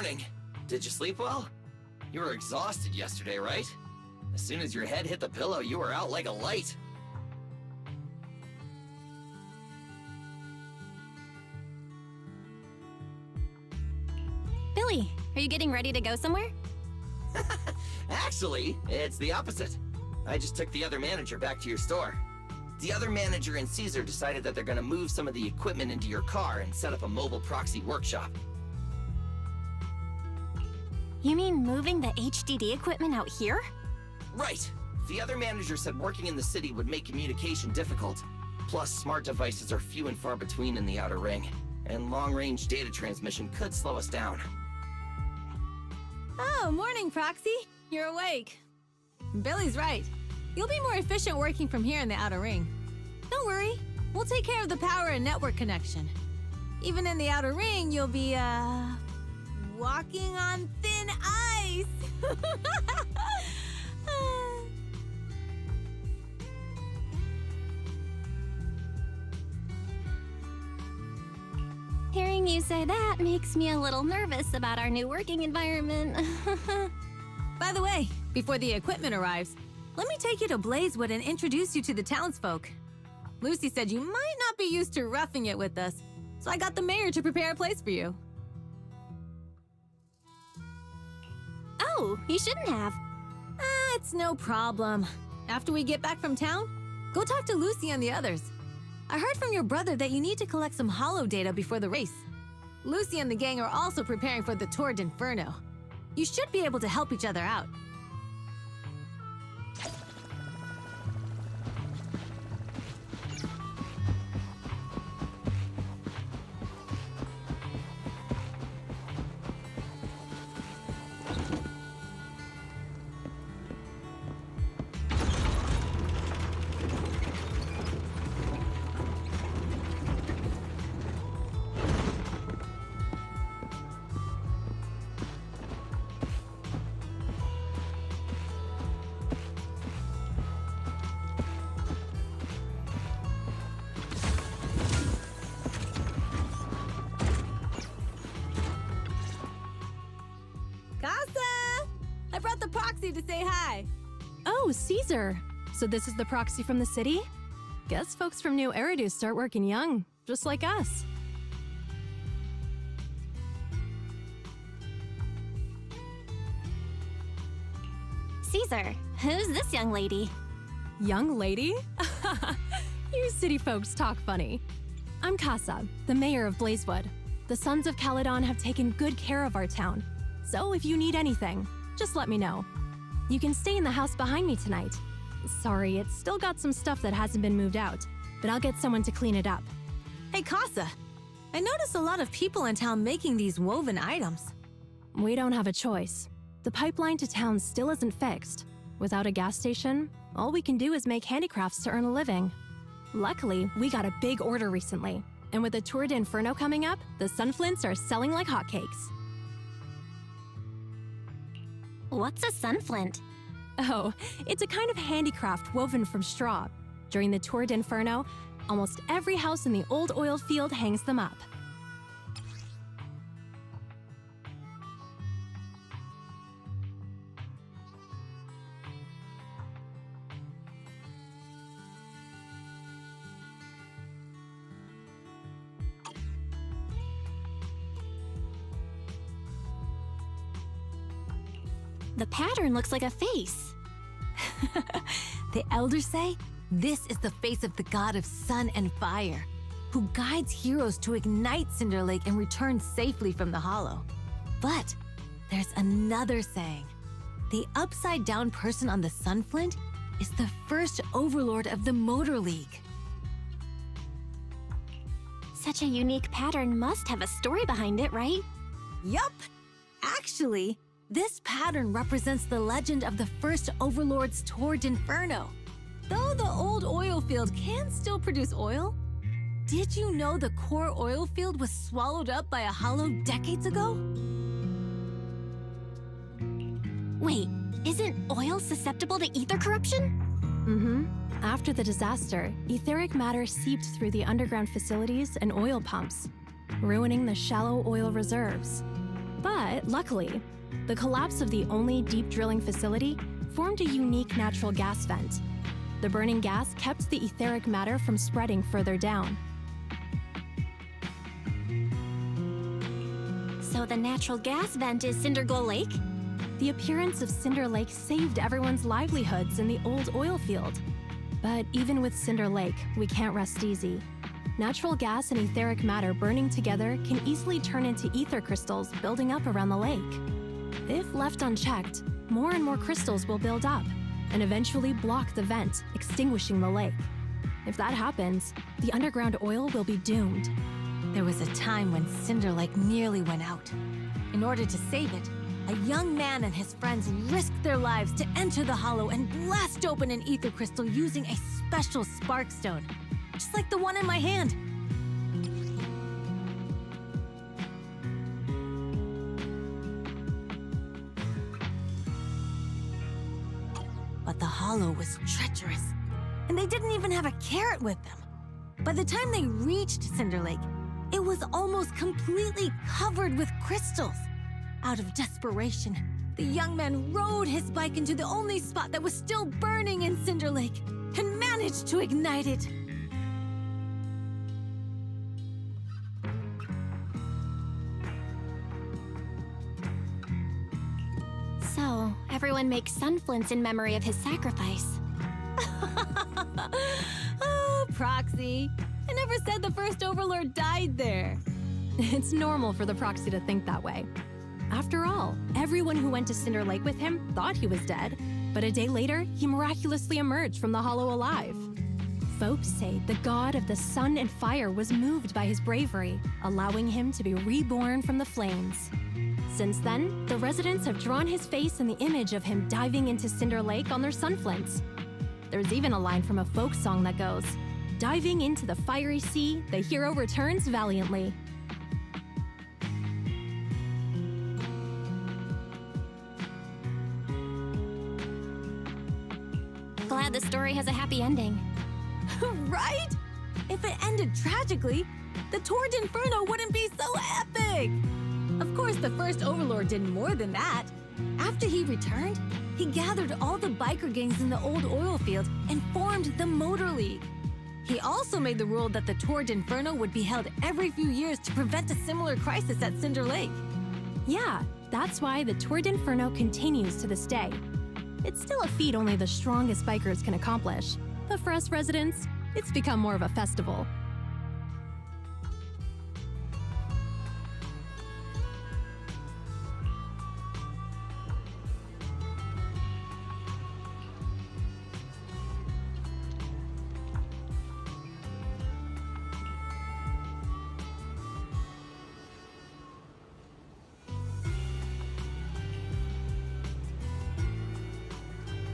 morning. Did you sleep well? You were exhausted yesterday, right? As soon as your head hit the pillow, you were out like a light. Billy, are you getting ready to go somewhere? Actually, it's the opposite. I just took the other manager back to your store. The other manager and Ceasar decided that they're gonna move some of the equipment into your car and set up a mobile proxy workshop. You mean moving the HDD equipment out here? Right. The other manager said working in the city would make communication difficult. Plus, smart devices are few and far between in the Outer Ring, and long-range data transmission could slow us down. Oh, morning, Proxy. You're awake. Billy's right. You'll be more efficient working from here in the Outer Ring. Don't worry, we'll take care of the power and network connection. Even in the Outer Ring, you'll be, walking on thin ice. Hearing you say that makes me a little nervous about our new working environment. By the way, before the equipment arrives, let me take you to Blazewood and introduce you to the townsfolk. Lucy said you might not be used to roughing it with us, so I got the mayor to prepare a place for you. Oh, you shouldn't have. It's no problem. After we get back from town, go talk to Lucy and the others. I heard from your brother that you need to collect some holo data before the race. Lucy and the gang are also preparing for the Tour d'Inferno. You should be able to help each other out. I brought the proxy to say hi. Oh, Ceasar. So this is the proxy from the city? Guess folks from New Eridu start working young, just like us. Ceasar, who's this young lady? Young lady? You city folks talk funny. I'm Casa, the mayor of Blazewood. The Sons of Caledon have taken good care of our town. So if you need anything, just let me know. You can stay in the house behind me tonight. Sorry, it's still got some stuff that hasn't been moved out, but I'll get someone to clean it up. Hey, Casa. I noticed a lot of people in town making these woven items. We don't have a choice. The pipeline to town still isn't fixed. Without a gas station, all we can do is make handicrafts to earn a living. Luckily, we got a big order recently, and with the Tour d'Inferno coming up, the sunflints are selling like hotcakes. What's a sunflint? Oh, it's a kind of handicraft woven from straw. During the Tour d'Inferno, almost every house in the old oil field hangs them up. The pattern looks like a face. The elders say this is the face of the god of sun and fire, who guides heroes to ignite Cinder Lake and return safely from the hollow. But there's another saying. The upside-down person on the sunflint is the first overlord of the Motor League. Such a unique pattern must have a story behind it, right? Yup! Actually, this pattern represents the legend of the first overlord's Tour d'Inferno. Though the old oil field can still produce oil, did you know the core oil field was swallowed up by a hollow decades ago? Wait, isn't oil susceptible to ether corruption? After the disaster, etheric matter seeped through the underground facilities and oil pumps, ruining the shallow oil reserves. But luckily, the collapse of the only deep drilling facility formed a unique natural gas vent. The burning gas kept the etheric matter from spreading further down. So the natural gas vent is Cinderglow Lake? The appearance of Cinder Lake saved everyone's livelihoods in the old oil field. But even with Cinder Lake, we can't rest easy. Natural gas and etheric matter burning together can easily turn into ether crystals building up around the lake. If left unchecked, more and more crystals will build up and eventually block the vent, extinguishing the lake. If that happens, the underground oil will be doomed. There was a time when Cinder Lake nearly went out. In order to save it, a young man and his friends risked their lives to enter the hollow and blast open an ether crystal using a special spark stone, just like the one in my hand. But the hollow was treacherous, and they didn't even have a carrot with them. By the time they reached Cinder Lake, it was almost completely covered with crystals. Out of desperation, the young man rode his bike into the only spot that was still burning in Cinder Lake and managed to ignite it. So, everyone makes sunflints in memory of his sacrifice. Oh, Proxy. I never said the first Overlord died there. It's normal for the proxy to think that way. After all, everyone who went to Cinder Lake with him thought he was dead, but a day later, he miraculously emerged from the hollow alive. Folks say the god of the sun and fire was moved by his bravery, allowing him to be reborn from the flames. Since then, the residents have drawn his face and the image of him diving into Cinder Lake on their sunflints. There's even a line from a folk song that goes, "Diving into the fiery sea, the hero returns valiantly." Glad the story has a happy ending. Right? If it ended tragically, the Tour d'Inferno wouldn't be so epic. Of course, the first Overlord did more than that. After he returned, he gathered all the biker gangs in the old oil field and formed the Motor League. He also made the rule that the Tour d'Inferno would be held every few years to prevent a similar crisis at Cinder Lake. Yeah, that's why the Tour d'Inferno continues to this day. It's still a feat only the strongest bikers can accomplish, but for us residents, it's become more of a festival.